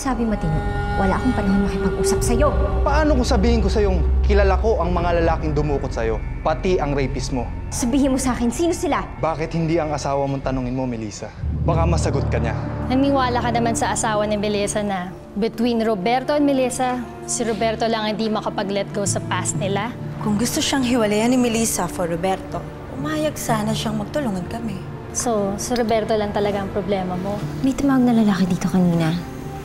sinasabi matino? Wala akong panahon makipag-usap sa'yo. Paano kung sabihin ko sa'yong kilala ko ang mga lalaking dumukot sa'yo, pati ang rapist mo? Sabihin mo sa akin, sino sila? Bakit hindi ang asawa mong tanungin mo, Melissa? Baka masagot ka niya. Naniwala ka naman sa asawa ni Melissa na between Roberto and Melissa, si Roberto lang hindi makapag-let go sa past nila? Kung gusto siyang hiwalayan ni Melissa for Roberto, umayag sana siyang magtulungan kami. So, si Roberto lang talaga ang problema mo. May tumawag na lalaki dito kanina.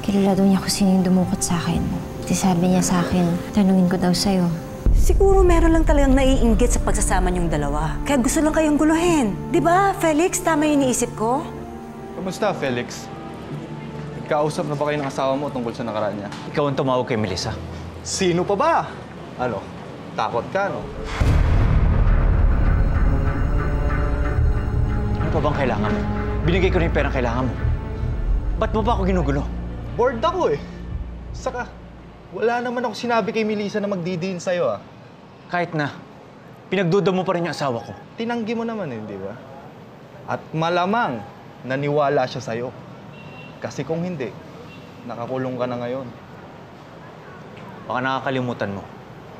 Kilala daw niya kung sino yung dumukot sa akin. Kasi sabi niya sa akin, tanungin ko daw sa'yo. Siguro meron lang talagang naiinggit sa pagsasama niyong dalawa. Kaya gusto lang kayong guluhin. Di ba, Felix? Tama yung iniisip ko? Kamusta, Felix? Nagkausap na ba kayo ng asawa mo tungkol sa nakaraan niya? Ikaw ang tumawag kay Melissa. Sino pa ba? Ano? Takot ka, no? Ano pa bang kailangan mo? Binigay ko na yung perang kailangan mo. Ba't mo ba ako ginugulo? Bored ako eh. Saka, wala naman ako sinabi kay Melissa na magdidiin sa'yo ah. Kahit na, pinagduda mo pa rin yung asawa ko. Tinanggi mo naman eh, di ba? At malamang naniwala siya sa'yo. Kasi kung hindi, nakakulong ka na ngayon. Baka nakakalimutan mo.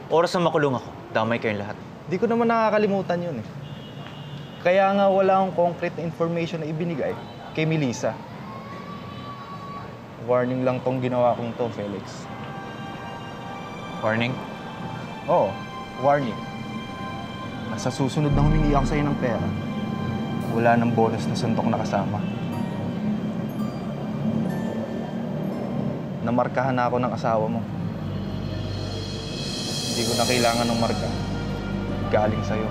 Oras na makulong ako, damay kayong lahat. Di ko naman nakakalimutan yun eh. Kaya nga wala akong concrete na information na ibinigay kay Melissa. Warning lang tong ginawa kong to, Felix. Warning? Oo, warning. Sa susunod na humingi ako sa'yo ng pera, wala nang bonus na suntok na kasama. Namarkahan na ako ng asawa mo. Hindi ko na kailangan ng marka. Galing sa'yo.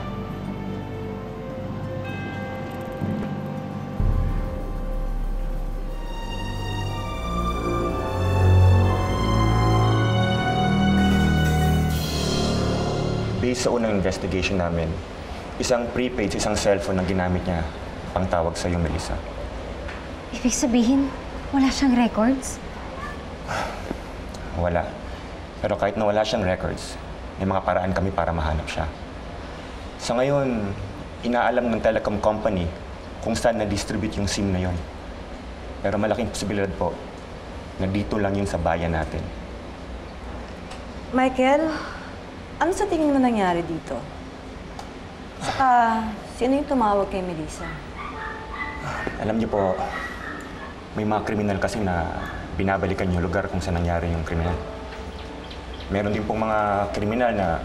Based sa unang investigation namin, isang prepaid sa isang cellphone na ginamit niya pang tawag sa'yo, Melissa. Ibig sabihin, wala siyang records? Wala. Pero kahit na wala siyang records, may mga paraan kami para mahanap siya. Sa ngayon, inaalam ng telecom company kung saan na-distribute yung SIM na yon. Pero malaking posibilidad po na dito lang yun sa bayan natin. Michael, ano sa tingin mo nangyari dito? Saka, sino yung tumawag kay Melissa? Alam niyo po, may mga kriminal kasi na binabalikan yung lugar kung saan nangyari yung kriminal. Meron din pong mga kriminal na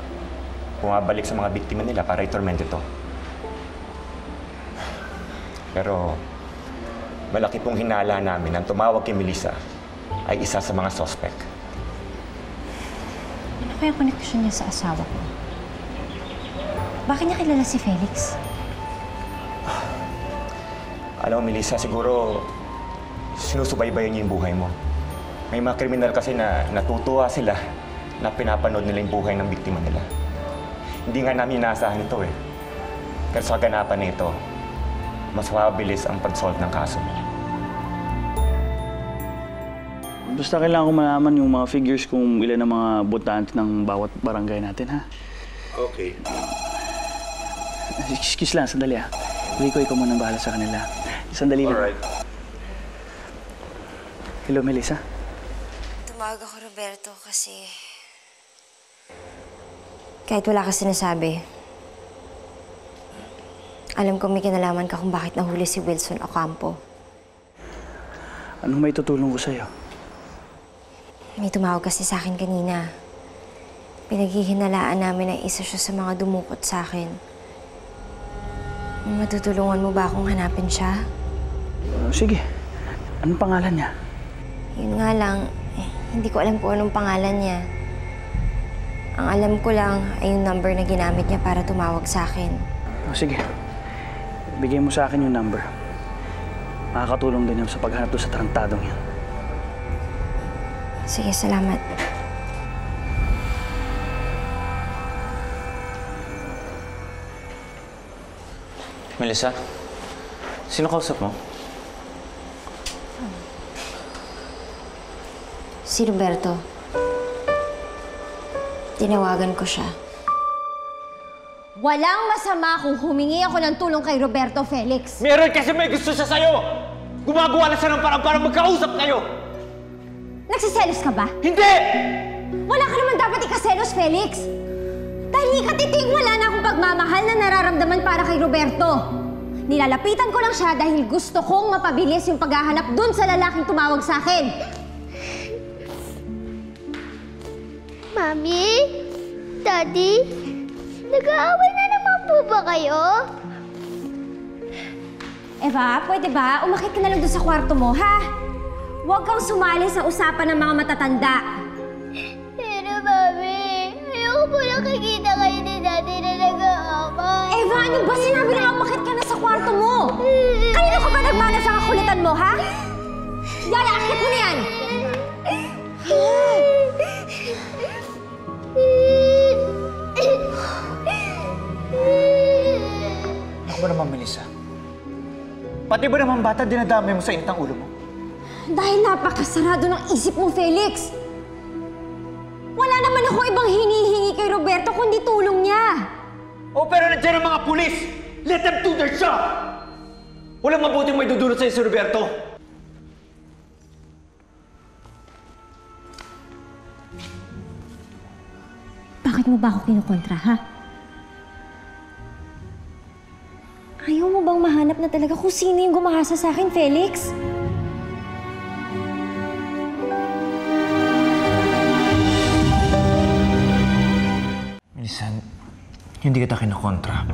bumabalik sa mga biktima nila para i-torment ito. Pero malaki pong hinala namin ang tumawag kay Melissa ay isa sa mga suspect. Ano kaya connection niya sa asawa ko? Bakit niya kilala si Felix? Alam mo, Melissa, siguro sinusubaybayan niya yung buhay mo. May mga kriminal kasi na natutuwa sila na pinapanood nila yung buhay ng biktima nila. Hindi nga namin inaasahan ito eh. Pero sa kaganapan na ito, mas mabilis ang pag-solve ng kaso. Basta kailangan ko malaman yung mga figures kung ilan ang mga botante ng bawat barangay natin, ha? Okay. Excuse lang, sandali, ha? Rico, ikaw muna bahala sa kanila. Sandali lang. Alright. Hello, Melissa? Tumawag ako, Roberto, kasi... Kahit wala ka sinasabi, alam ko may kinalaman ka kung bakit nahuli si Wilson Ocampo. Anong may tutulong ko sa'yo? May tumawag kasi sa akin kanina. Pinaghihinalaan namin na isa siya sa mga dumukot sa akin. Matutulungan mo ba akong hanapin siya? Sige. Anong pangalan niya? Yun nga lang, hindi ko alam kung anong pangalan niya. Ang alam ko lang ay yung number na ginamit niya para tumawag sa akin. Sige. Bigay mo sa akin yung number. Makakatulong din yun sa paghanap doon sa tarantadong yan. Sige, salamat. Melissa, sino kausap mo? Si Roberto. Tinawagan ko siya. Walang masama kung humingi ako ng tulong kay Roberto, Felix. Meron kasi may gusto siya sa'yo! Gumagawa na siya ng parang para magkausap kayo! Nagsiselos ka ba? Hindi! Wala ka naman dapat ikaselos, Felix! Dahil ikatiting wala na akong pagmamahal na nararamdaman para kay Roberto. Nilalapitan ko lang siya dahil gusto kong mapabilis yung paghahanap dun sa lalaking tumawag sa akin. Mami? Daddy? Nag-aaway na naman po ba kayo? Eva, pwede ba? Umakit ka na lang dun sa kwarto mo, ha? Huwag kang sumali sa usapan ng mga matatanda. Pero Mami, ayoko po nakikita kayo ni Daddy na nag-aaway. Eva, ano ba? Sinabi na umakit ka na sa kwarto mo. Kanino ka ba nagmana sa kakulitan mo, ha? Yaya, akit mo na yan! Ako ba naman, Melissa? Pati ba naman bata dinadamay mo sa init ng ulo mo? Dahil napakasarado ng isip mo, Felix. Wala naman ako ibang hinihingi kay Roberto kundi tulong niya. Oh, pero nandiyan ang mga pulis! Let them do their job! Walang mabuting may dudulot sa'yo si Roberto. Bakit mo ba ako kinukontra, ha? Ayaw mo bang mahanap na talaga kung sino yung gumahasa sa akin, Felix? Melissa, hindi kita kinakontra.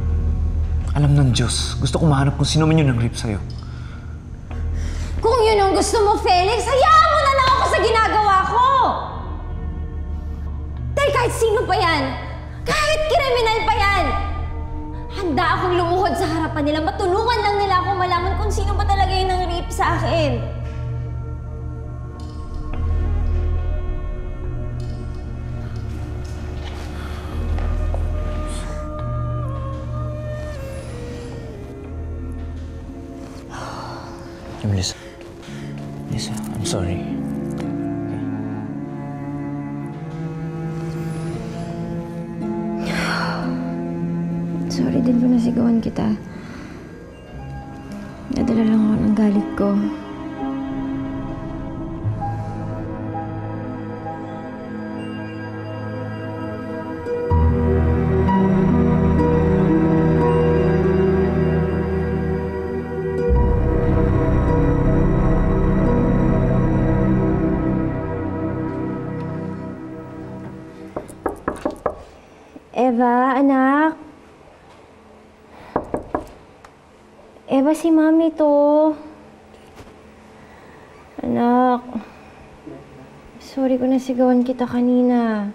Alam ng Diyos, gusto ko mahanap kung sino man yun nag-rape sa'yo. Kung yun ang gusto mo, Felix, hayaan mo na lang ako sa ginagawa ko! Dahil kahit sino pa yan, kahit kriminal pa yan, handa akong lumuhod sa harapan nila, matulungan lang nila akong malaman kung sino ba talaga yung nang-rape sa akin. Melissa. Melissa, I'm sorry. Sorry din po nasigawan kita. Nadala lang ako ng galit ko. Eva, anak. Eva, si Mami to. Anak. Sorry kung nasigawan kita kanina.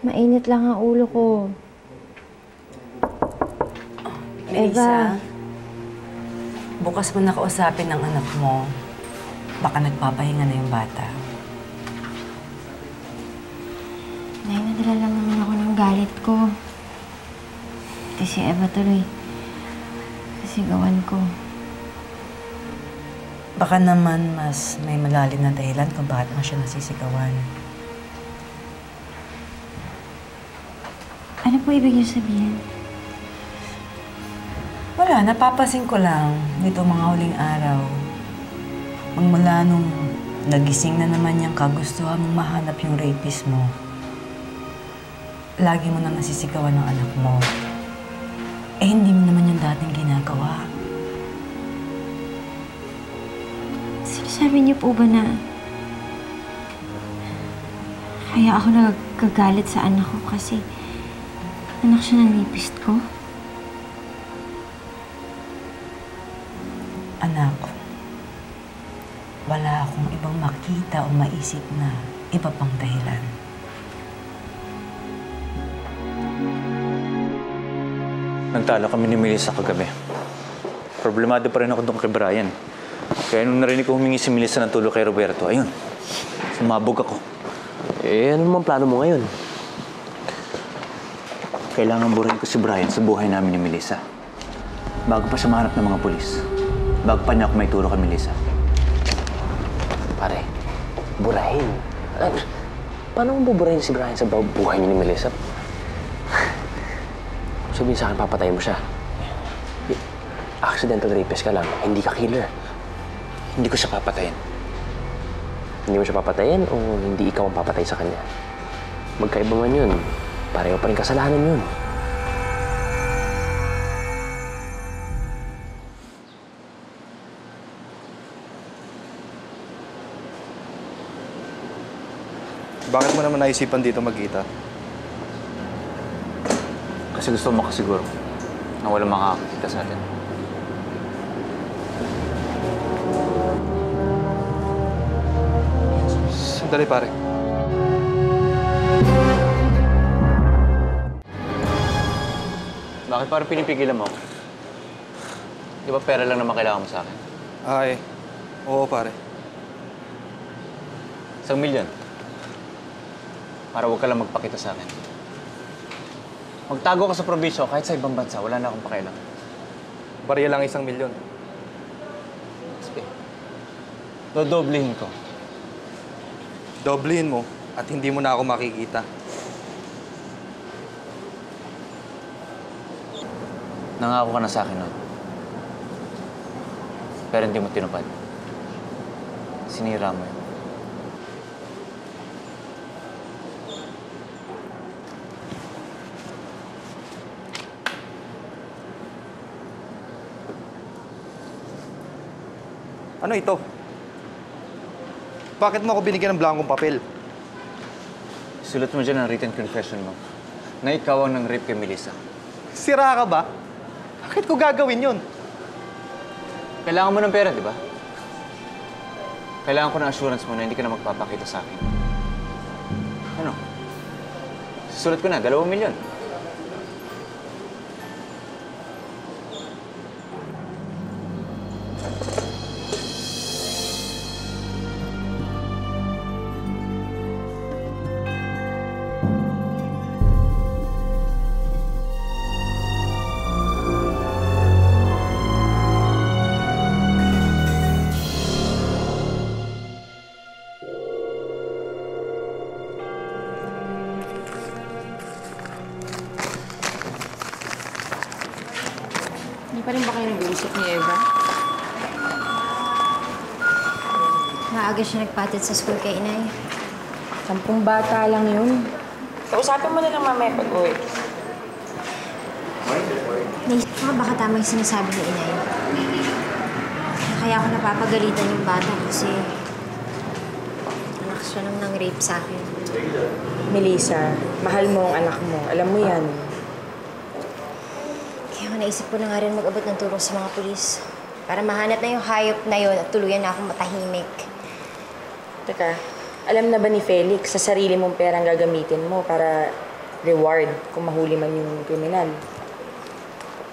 Mainit lang ang ulo ko. Melissa, bukas mo nakausapin ng anak mo. Baka nagpapahinga na yung bata. Nay, nadala lang naman ako ng galit ko. Pati si Eva tuloy. Nasigawan ko. Baka naman mas may malalim na dahilan kung bakit mo siya nasisigawan. Ano po ibig niyo sabihin? Wala, napapansin ko lang nito mga huling araw. Magmula nung nagising na naman niyang kagustuhan mong mahanap yung rapist mo, lagi mo na nasisigawan ng anak mo. Eh, hindi mo naman yung dating ginagawa. Sinasabi niyo po ba na kaya ako nagkagalit sa anak ko kasi anak siya ng rapist ko? Anak, wala akong ibang makita o maisip na iba pang dahilan. Nagtalo kami ni Melissa kagabi. Problemado pa rin ako doon kay Brian. Kaya nung narinig ko humingi si Melissa ng tulong kay Roberto, ayun, sumabog ako. Eh, ano naman plano mo ngayon? Kailangan burahin ko si Brian sa buhay namin ni Melissa. Bago pa siya mahanap ng mga pulis. Bago pa niya ako may tulong kay Melissa. Pare, burahin. Paano mo buburahin si Brian sa buhay niya ni Melissa? Sabihin sa akin, papatayin mo siya. Accidental rapist ka lang, hindi ka killer. Hindi ko siya papatayin. Hindi mo siya papatayin o hindi ikaw ang papatay sa kanya. Magkaiba man yun, pareho pa rin kasalanan yun. Bakit mo naman naisipan dito magkita? Kasi gusto mo makasiguro na walang makakakita sa atin. Sandali, pare. Bakit parang pinipigilan mo ako? Di ba pera lang naman kailangan mo sa akin? Ay, oo, pare. 1 milyon. Para huwag ka lang magpakita sa akin. Magtago ka sa probinsya o kahit sa ibang bansa, wala na akong pakialam. Barya lang 1 milyon. Sige. Dodoblihin ko. Doblehin mo at hindi mo na ako makikita. Nangako ka na sa akin nun. Pero hindi mo tinupad. Sinira mo yun. Ano ito? Bakit mo ako binigyan ng blankong papel? Sulat mo dyan ang written confession mo na ikaw ang nang-rape kay Melissa. Sira ka ba? Bakit ko gagawin yun? Kailangan mo ng pera, di ba? Kailangan ko ng assurance mo na hindi ka na magpapakita sa akin. Ano? Susulat ko na, 2 milyon. Hindi pa rin ba kayo nag-uusap ni Eva? Maaga siya nagpatid sa school kay inay. 10 bata lang yun. Kausapin mo na lang mamaya pag-uwi. Naisip ko baka tama yung sinasabi ni inay. Kaya ako napapagalitan yung bata kasi anak siya nang nang-rape sa akin. Melissa, mahal mo ang anak mo. Alam mo yan. Kaya naisip ko na nga rin mag-abot ng tulong sa mga pulis para mahanap na yung hayop na yun at tuluyan na akong matahimik. Teka, alam na ba ni Felix sa sarili mong perang gagamitin mo para reward kung mahuli man yung kriminal?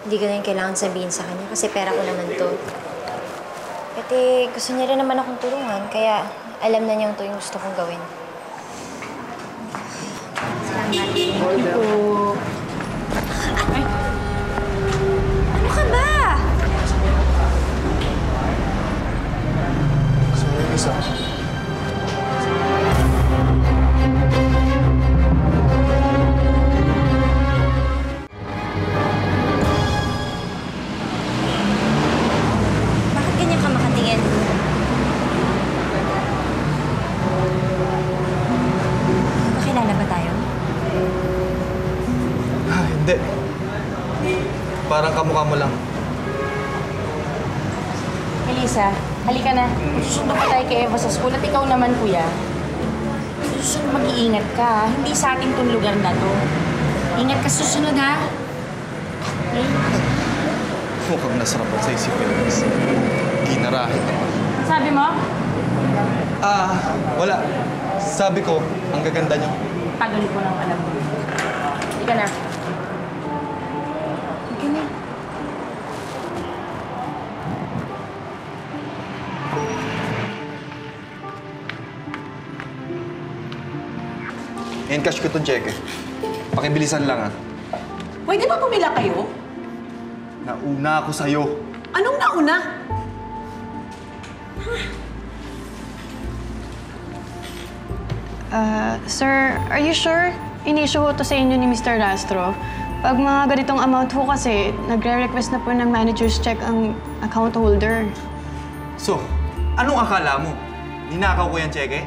Hindi ko na yung kailangan sabihin sa kanya kasi pera ko naman to. Kasi gusto niya rin naman akong tulungan kaya alam na niyang to yung gusto kong gawin. Salamat. Thank you. Ano ka ba? Sorry, Lisa. Bakit ganyan ka makatingin? Makilala ba tayo? Hindi. Parang kamukha mo lang. Melissa, halika na. Susunod pa tayo kay Eva sa school at ikaw naman, kuya. Susunod mag-iingat ka. Hindi sa ating tong lugar na to. Ingat ka susunod, ha? Okay? Mukhang nasarapan sa'yo si Felix. Ginarahin naman. Sabi mo? Wala. Sabi ko, ang gaganda niyo. Tagal ko lang alam mo. Halika na. Halika na. Encash ko itong cheque. Pakibilisan lang, ha. Pwede ba pumila kayo? Nauna ako sa'yo. Anong nauna? Sir, are you sure? In-issue ho to sa inyo ni Mr. Rastro. Pag mga ganitong amount ho kasi, nagre-request na po ng manager's check ang account holder. So, anong akala mo? Ninakaw ko yung cheque?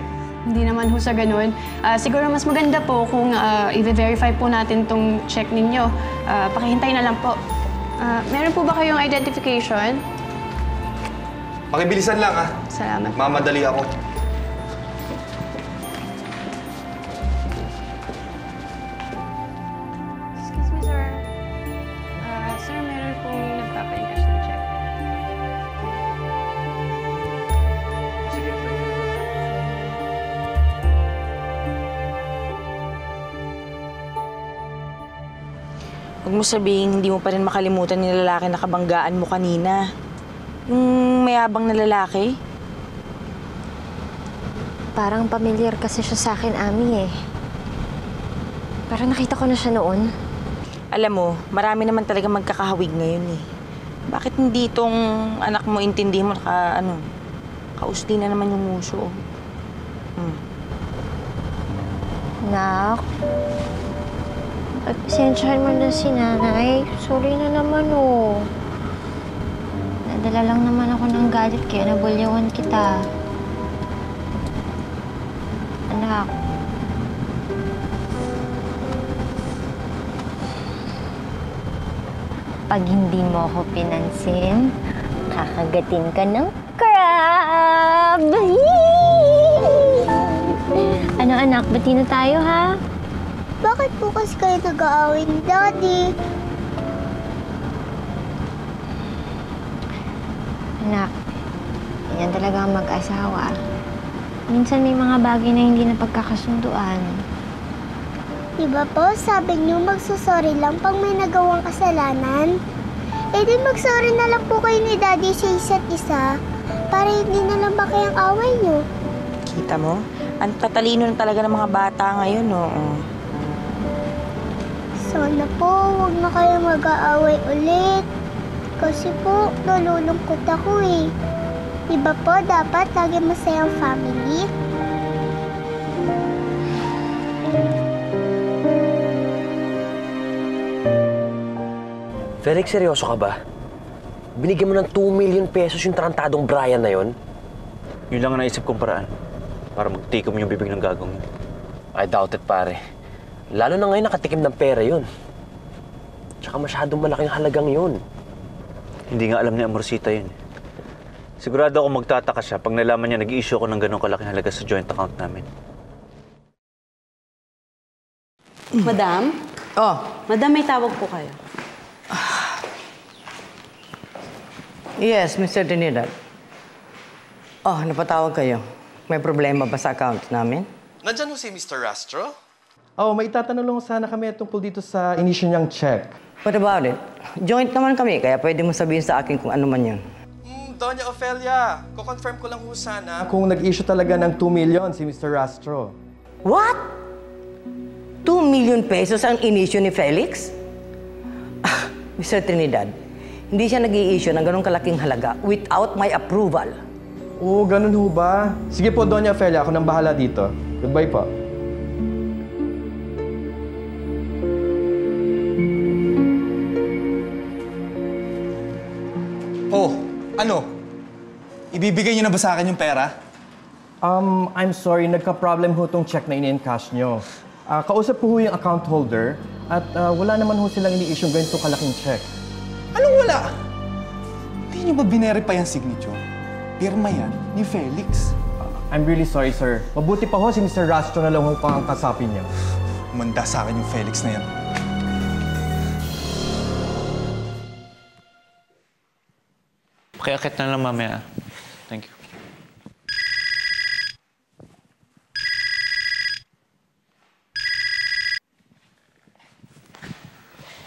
Hindi naman ho sa ganun. Siguro mas maganda po kung i-verify po natin tong check ninyo. Pakihintay na lang po. Meron po ba kayong identification? Pakibilisan lang, ha? Salamat. Mamadali ako. Excuse me, sir. Sir, meron pong nagpapa-encash ng check. Huwag mo sabihin, hindi mo pa rin makalimutan yung lalaki na kabanggaan mo kanina. Yung mayabang na lalaki. Parang pamilyar kasi siya sa akin, Ami, eh. Parang nakita ko na siya noon. Alam mo, marami naman talaga magkakahawig ngayon eh. Bakit hindi itong anak mo intindihin mo kausti na naman yung muso? Nak, pagpasensyahan mo na si nanay. Sorry na naman, oh. Nadala lang naman ako ng galit kaya nabulyawan kita. Anak. Pag hindi mo ako pinansin, kakagatin ka ng crab! Ano anak, bati na tayo ha? Bakit po kasi kayo nag-aaway ni Daddy? Anak, yan talaga ang mag-asawa. Minsan may mga bagay na hindi na pagkakasunduan. Diba po, sabi niyo magsusorry lang pag may nagawang kasalanan? Eh di magsorry na lang po kayo ni Daddy sa isa't isa para hindi na lang ba kayang away niyo. Kita mo? Ang tatalino na talaga ng mga bata ngayon, oo. Sana po, huwag na kayo mag-aaway ulit. Kasi po, nalulungkot ako eh. Diba po, dapat lagi masayang family? Felix, seryoso ka ba? Binigyan mo ng 2 million pesos yung tarantadong Brian na yon? Yun lang ang naisip kong paraan para magtikom yung bibig ng gagong yun. I doubt it, pare. Lalo na ngayon nakatikim ng pera yun. Tsaka masyadong malaking halagang yun. Hindi nga alam ni Amorcita yun. Sigurado ako magtataka siya pag nalaman niya nag-i-issue ako ng ganong kalaking halaga sa joint account namin. Madam? Madam, may tawag po kayo. Yes, Mr. Trinidad. Napatawag kayo. May problema ba sa account namin? Nandyan ho si Mr. Rastro? May itatanong lang sana kami tungkol dito sa inisyong niyang check. What about it? Joint naman kami, kaya pwede mo sabihin sa akin kung ano man yun. Doña Ofelia, kukonfirm ko lang ho sana. Kung nag-issue talaga ng 2 million si Mr. Rastro. What? 2 million pesos ang inisyo ni Felix? Mr. Trinidad, hindi siya nag-i-issue ng ganong kalaking halaga without my approval. Oo, ganun ho ba? Sige po, Doña Ofelia, ako nang bahala dito. Goodbye po. Ano? Ibibigay niyo na ba sa akin yung pera? I'm sorry, nagka-problem ho tong check na in-encash nyo. Kausap ko ho yung account holder at wala naman ho silang ini-issue ganito kalaking check. Anong wala? Hindi niyo ba binerify yung signature? Pirma yan ni Felix. I'm really sorry, sir. Mabuti pa ho si Mr. Rastro na lang ho pang kasapin niya. Umanda sa akin yung Felix na yan. Pakiakit na lang mamaya. Thank you.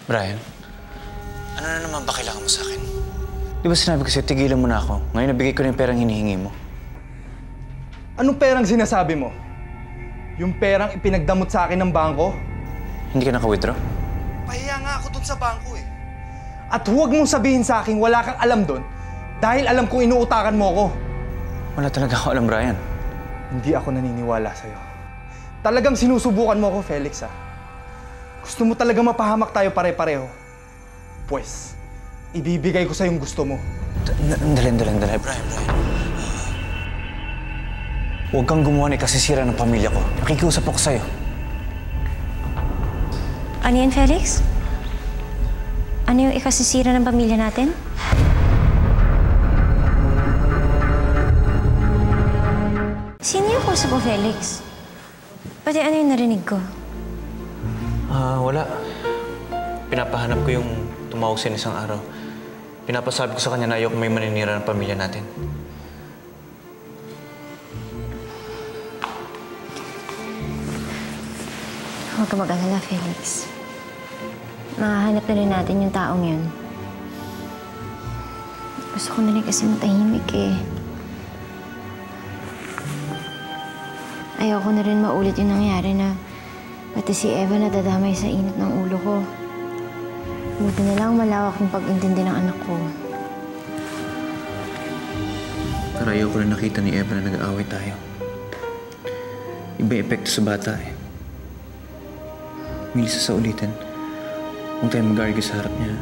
Brian, ano na naman ba kailangan mo sa akin? Di ba sinabi ko sa'yo, tigilan mo na ako. Ngayon nabigay ko na yung perang hinihingi mo. Anong perang sinasabi mo? Yung perang ipinagdamot sa akin ng bangko? Hindi ka naka-withdraw? Pahiya nga ako dun sa bangko eh. At huwag mong sabihin sa akin wala kang alam doon dahil alam kong inuutakan mo ako. Wala talaga ako alam, Brian. Hindi ako naniniwala sa'yo. Talagang sinusubukan mo ako, Felix, ha? Gusto mo talaga mapahamak tayo pare-pareho. Pwes, ibibigay ko sa'yo yung gusto mo. Dali, Brian. Huwag kang gumawa na ikasisira ng pamilya ko. Nakikiusap ako sa'yo. Ano yan, Felix? Ano yung ikasisira ng pamilya natin? Sino yung kausap mo, Felix? Pati ano yung narinig ko? Wala. Pinapahanap ko yung tumawag sa isang araw. Pinapasabi ko sa kanya na ayoko may maninira ng pamilya natin. Huwag ka mag-alala, Felix. Mahahanap na rin natin yung taong yun. Gusto ko na rin kasi matahimik eh. Ayoko na rin maulit yung nangyari na pati si Eva nadadamay sa init ng ulo ko. Buti na lang malawak yung pag-intindi ng anak ko. Pero ayoko rin nakita ni Eva na nag-aaway tayo. Iba yung epekto sa bata eh. Melissa, sa ulitin, huwag tayo mag-argue sa harap niya.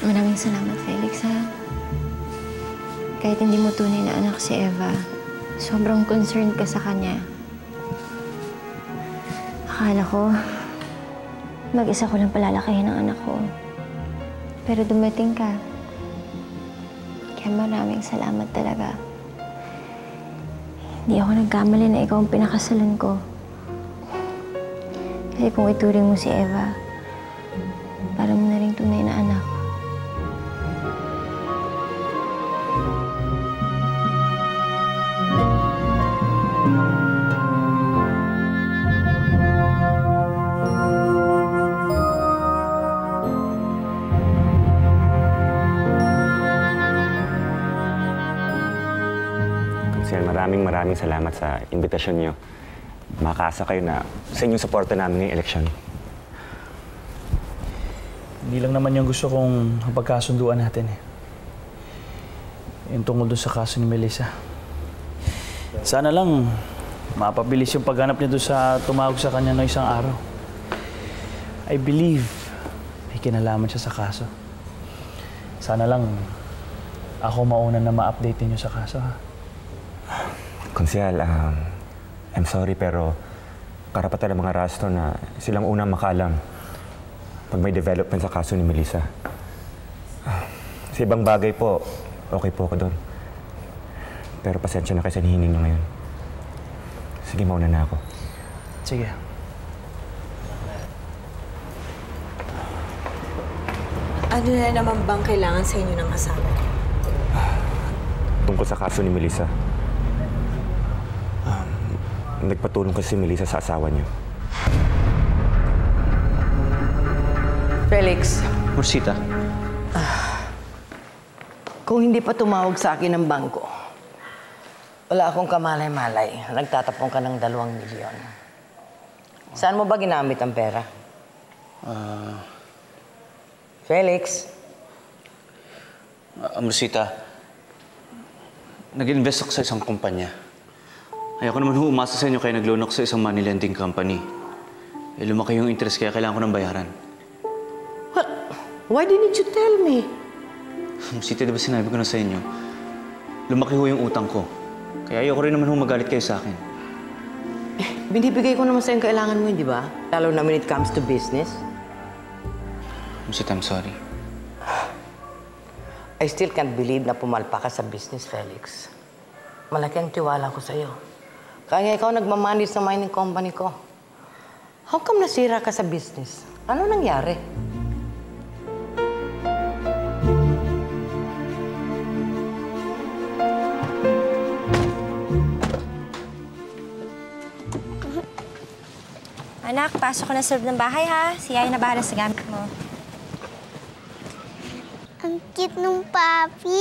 Maraming salamat, Felix, ha? Kahit hindi mo tunay na anak si Eva, sobrang concerned ka sa kanya. Akala ko, mag-isa ko lang palalakihin ang anak ko. Pero dumating ka. Kaya maraming salamat talaga. Hindi ako nagkamali na ikaw ang pinakasalan ko. Kasi kung ituring mo si Eva, para mo na rin tunay na anak. Sir, maraming salamat sa imbitasyon niyo. Makakaasa kayo na sa inyong suporta namin ngayong eleksyon. Hindi lang naman yung gusto kong pagkasunduan natin eh. Yung tungkol doon sa kaso ni Melissa. Sana lang mapabilis yung paghanap niya doon sa tumawag sa kanya no isang araw. I believe may kinalaman siya sa kaso. Sana lang ako mauna na ma-update niyo sa kaso, ha? Konsehal, I'm sorry pero karapatan ng mga rastro na silang unang makalam pag may development sa kaso ni Melissa. Sa ibang bagay po, okay po ako doon. Pero pasensya na kayo sa hinihiling niyo ngayon. Sige, mauna na ako. Sige. Ano na naman bang kailangan sa inyo ng asawa? Tungkol sa kaso ni Melissa. Nagpatulong kasi si Melissa sa asawa niyo. Felix. Morsita. Kung hindi pa tumawag sa akin ng bangko, wala akong kamalay-malay. Nagtatapong ka ng 2 milyon. Saan mo ba ginamit ang pera? Felix? Morsita, nag-invest ako sa isang kumpanya. Ayoko naman umasa sa inyo kaya nag-loan ako sa isang money lending company. Eh, lumaki yung interest kaya kailangan ko ng bayaran. What? Why didn't you tell me? Morsita, di ba sinabi ko na sa inyo? Lumaki yung utang ko. Kaya ayoko rin naman magalit kayo sa akin. Binibigay ko naman sa yung kailangan mo, di ba? Lalo na when it comes to business. Morsita, I'm sorry. I still can't believe na pumalpa ka sa business, Felix. Malaki ang tiwala ko sa'yo. Kaya ikaw nagmamanage sa mining company ko. How come nasira ka sa business? Ano nangyari? Anak, pasok ko na sa loob ng bahay, ha? Si Yaya na bahala sa gamit mo. Ang cute nung papi.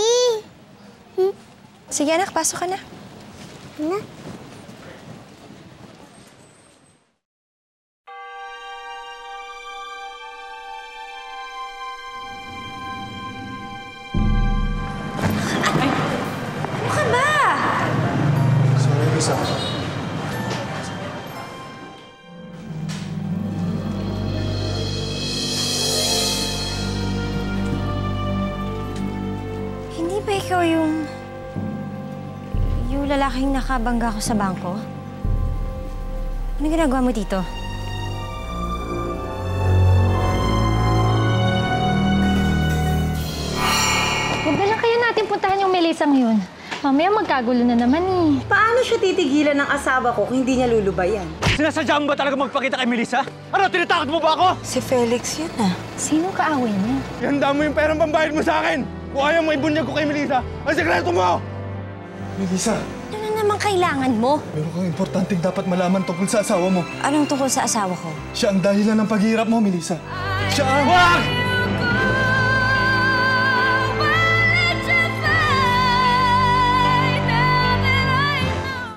Sige, anak, pasok ka na. Na? Ano ka ba? Sorry, Lisa. Hindi ba ikaw yung yung lalaking nakabangga ko sa bangko? Anong ginagawa mo dito? Huwag na lang kayo natin puntahan yung Melissa ngayon. Mamaya magkagulo na naman eh. Paano siya titigilan ng asawa ko kung hindi niya lulubayan? Sinasadya mo ba talaga magpakita kay Melissa? Ano, tinatakot mo ba ako? Si Felix yun ah. Sinong kaaway niya? Ihanda mo yung perang pambayad mo sa akin! Kung ayaw mo ibunyag ko kay Melissa, ang sekreto mo! Melissa, Ano naman kailangan mo? meron kang importanteng dapat malaman tungkol sa asawa mo. Anong tungkol sa asawa ko? Siya ang dahilan ng paghihirap mo, Melissa. Siya ang... Wag!